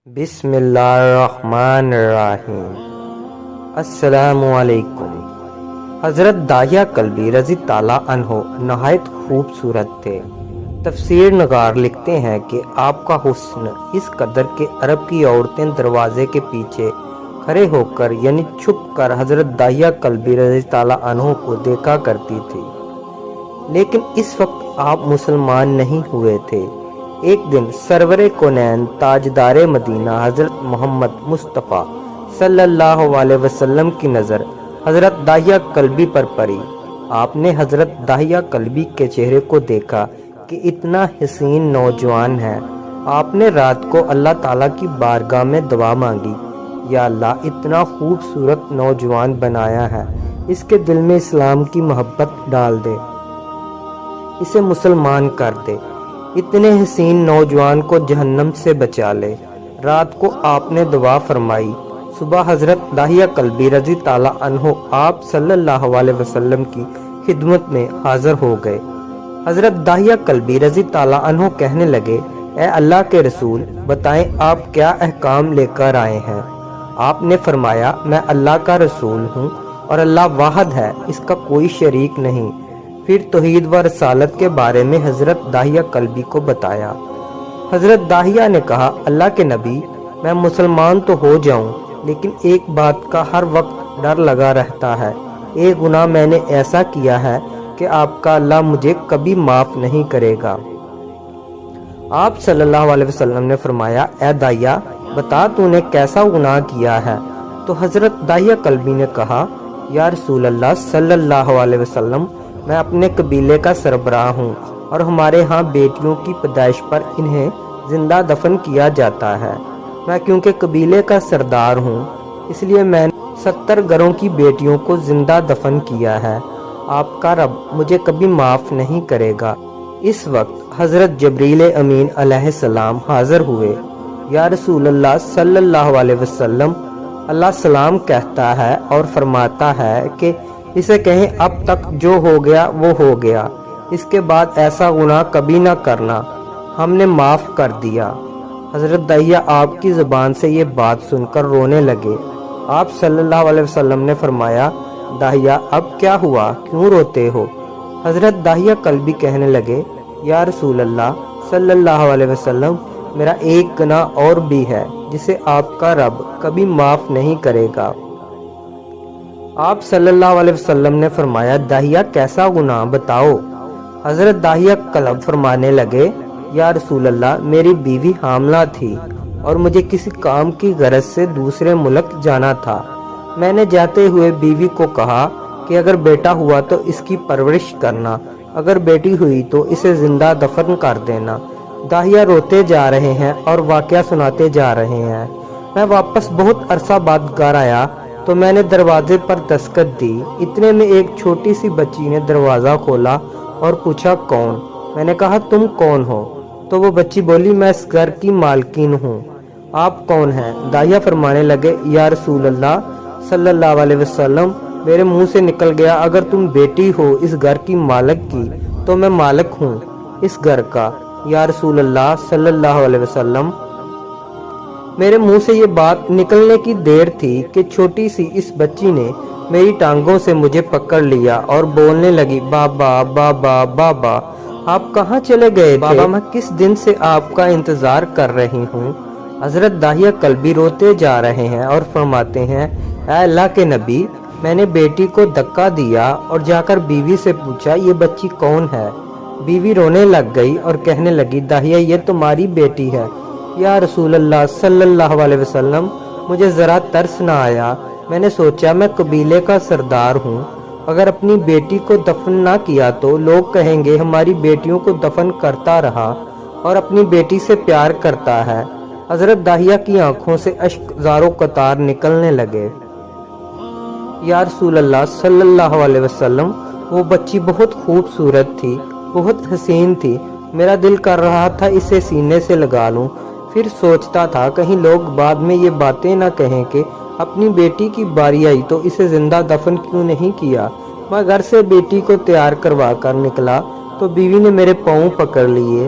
بسم اللہ الرحمن الرحیم۔ السلام علیکم۔ حضرت داہیہ کلبی رضی تعالیٰ عنہ نہایت خوبصورت تھے۔ تفسیر نگار لکھتے ہیں کہ آپ کا حسن اس قدر کہ عرب کی عورتیں دروازے کے پیچھے کھڑے ہو کر یعنی چھپ کر حضرت داہیہ کلبی رضی تعالیٰ عنہ کو دیکھا کرتی تھی، لیکن اس وقت آپ مسلمان نہیں ہوئے تھے۔ ایک دن سرور کونین تاجدار مدینہ حضرت محمد مصطفیٰ صلی اللہ علیہ وسلم کی نظر حضرت داہیہ کلبی پر پڑی۔ آپ نے حضرت داہیہ کلبی کے چہرے کو دیکھا کہ اتنا حسین نوجوان ہے۔ آپ نے رات کو اللہ تعالیٰ کی بارگاہ میں دعا مانگی، یا اللہ اتنا خوبصورت نوجوان بنایا ہے، اس کے دل میں اسلام کی محبت ڈال دے، اسے مسلمان کر دے، اتنے حسین نوجوان کو جہنم سے بچا لے۔ رات کو آپ نے دعا فرمائی۔ صبح حضرت داہیہ کلبی رضی تعالیٰ عنہ آپ صلی اللہ علیہ وسلم کی خدمت میں حاضر ہو گئے۔ حضرت داہیہ کلبی رضی تعالیٰ عنہ کہنے لگے، اے اللہ کے رسول، بتائیں آپ کیا احکام لے کر آئے ہیں؟ آپ نے فرمایا، میں اللہ کا رسول ہوں اور اللہ واحد ہے، اس کا کوئی شریک نہیں۔ پھر توحید و رسالت کے بارے میں حضرت داہیہ کلبی کو بتایا۔ حضرت داہیہ نے کہا، اللہ کے نبی، میں مسلمان تو ہو جاؤں، لیکن ایک بات کا ہر وقت ڈر لگا رہتا ہے۔ ایک گناہ میں نے ایسا کیا ہے کہ آپ کا اللہ مجھے کبھی معاف نہیں کرے گا۔ آپ صلی اللہ علیہ وسلم نے فرمایا، اے داہیہ، بتا تو نے کیسا گناہ کیا ہے؟ تو حضرت داہیہ کلبی نے کہا، یا رسول اللہ صلی اللہ علیہ وسلم، میں اپنے قبیلے کا سربراہ ہوں اور ہمارے ہاں بیٹیوں کی پیدائش پر انہیں زندہ دفن کیا جاتا ہے۔ میں کیونکہ قبیلے کا سردار ہوں، اس لیے میں نے 70 گھروں کی بیٹیوں کو زندہ دفن کیا ہے۔ آپ کا رب مجھے کبھی معاف نہیں کرے گا۔ اس وقت حضرت جبریل امین علیہ السلام حاضر ہوئے۔ یا رسول اللہ صلی اللہ علیہ وسلم، اللہ سلام کہتا ہے اور فرماتا ہے کہ اسے کہیں اب تک جو ہو گیا وہ ہو گیا، اس کے بعد ایسا گناہ کبھی نہ کرنا، ہم نے معاف کر دیا۔ حضرت داہیہ آپ کی زبان سے یہ بات سن کر رونے لگے۔ آپ صلی اللہ علیہ وسلم نے فرمایا، داہیہ اب کیا ہوا، کیوں روتے ہو؟ حضرت داہیہ کلبی کہنے لگے، یا رسول اللہ صلی اللہ علیہ وسلم، میرا ایک گناہ اور بھی ہے جسے آپ کا رب کبھی معاف نہیں کرے گا۔ آپ صلی اللہ علیہ وسلم نے فرمایا، داہیہ کیسا گناہ بتاؤ؟ حضرت داہیہ کلب فرمانے لگے، یا رسول اللہ، میری بیوی حاملہ تھی اور مجھے کسی کام کی غرض سے دوسرے ملک جانا تھا۔ میں نے جاتے ہوئے بیوی کو کہا کہ اگر بیٹا ہوا تو اس کی پرورش کرنا، اگر بیٹی ہوئی تو اسے زندہ دفن کر دینا۔ داہیہ روتے جا رہے ہیں اور واقعہ سناتے جا رہے ہیں۔ میں واپس بہت عرصہ بعد گھر آیا تو میں نے دروازے پر دستک دی۔ اتنے میں ایک چھوٹی سی بچی نے دروازہ کھولا اور پوچھا، کون؟ میں نے کہا، تم کون ہو؟ تو وہ بچی بولی، میں اس گھر کی مالکین ہوں۔ آپ کون ہیں؟ داہیہ فرمانے لگے، یا رسول اللہ صلی اللہ علیہ وسلم، میرے منہ سے نکل گیا، اگر تم بیٹی ہو اس گھر کی مالک کی تو میں مالک ہوں اس گھر کا۔ یا رسول اللہ صلی اللہ علیہ وسلم، میرے منہ سے یہ بات نکلنے کی دیر تھی کہ چھوٹی سی اس بچی نے میری ٹانگوں سے مجھے پکڑ لیا اور بولنے لگی، بابا بابا بابا، آپ کہاں چلے گئے تھے؟ بابا، میں کس دن سے آپ کا انتظار کر رہی ہوں۔ حضرت داہیہ کلبی روتے جا رہے ہیں اور فرماتے ہیں، اے اللہ کے نبی، میں نے بیٹی کو دھکا دیا اور جا کر بیوی سے پوچھا، یہ بچی کون ہے؟ بیوی رونے لگ گئی اور کہنے لگی، داہیہ یہ تمہاری بیٹی ہے۔ یا رسول اللہ صلی اللہ علیہ وسلم، مجھے ذرا ترس نہ آیا، میں نے سوچا میں قبیلے کا سردار ہوں، اگر اپنی بیٹی کو دفن نہ کیا تو لوگ کہیں گے ہماری بیٹیوں کو دفن کرتا رہا اور اپنی بیٹی سے پیار کرتا ہے۔ حضرت داہیہ کی آنکھوں سے اشک زاروں قطار نکلنے لگے۔ یا رسول اللہ صلی اللہ علیہ وسلم، وہ بچی بہت خوبصورت تھی، بہت حسین تھی، میرا دل کر رہا تھا اسے سینے سے لگا لوں۔ پھر سوچتا تھا کہیں لوگ بعد میں یہ باتیں نہ کہیں کہ اپنی بیٹی کی باری آئی تو اسے زندہ دفن کیوں نہیں کیا۔ میں گھر سے بیٹی کو تیار کروا کر نکلا تو بیوی نے میرے پاؤں پکڑ لیے